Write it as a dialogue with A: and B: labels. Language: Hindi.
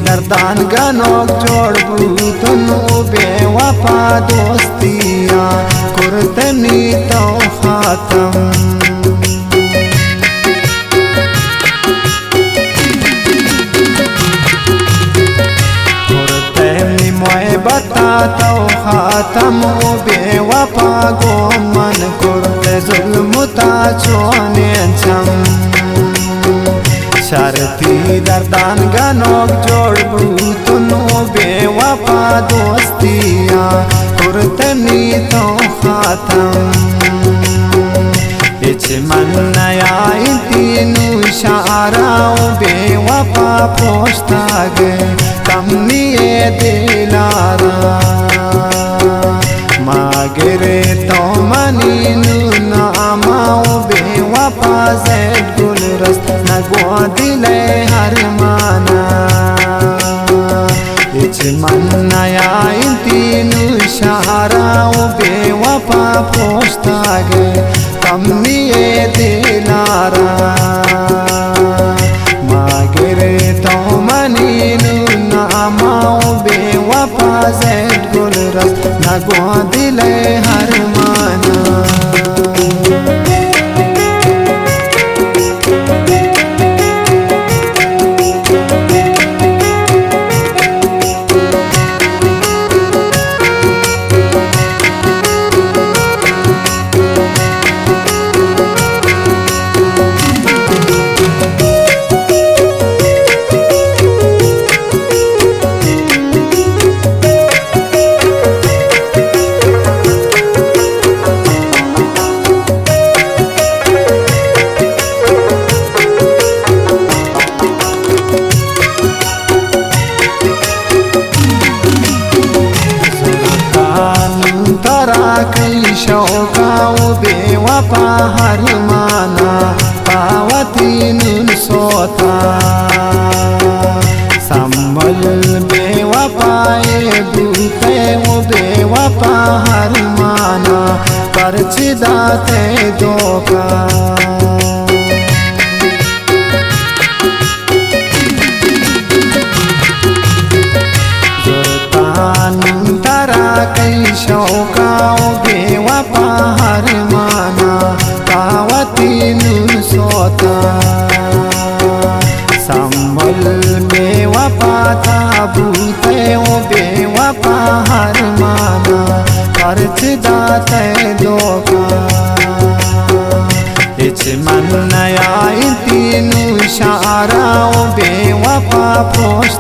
A: दर्दान गनोक जोड़बू तनु बेवफा दोस्तिया कुर्तनी तो खातम बताता खातम बेवफा गो मन कुर्ते जुल्म ता छोने चम शर्ती दर्दान गनोक जोड़बू तनु बेवफा दोस्तिया कुर्तनी तो खातम इच मन नया तीनू इशारा बेवफा पोछता गए तमनिए दिलारा मागरे तो मनीनु नामाओ बेवफा ज़ैद गुल रस्त नगो दिले हर माना इच मन नया तीनू इशाराओ बेवफा पोछता गए तमनिए दिलारा मागरे तो मनीनु नामाओ बेवफा ज़ैद गुल रस्त नगो दिले हर माना कई शौकाओ बेवफा हर माना पावती नुन सोता संभल बेवफाए बूते वो बेवफा हर माना परचिदाते दोका कई शौकाओ बेवफा हर माना पावती नुन सोता संभल बेवफा था बूते वो बेवफा हर माना खर्च दाते दोका इच मन नया तीनू इशाराओ बेवफा पोछता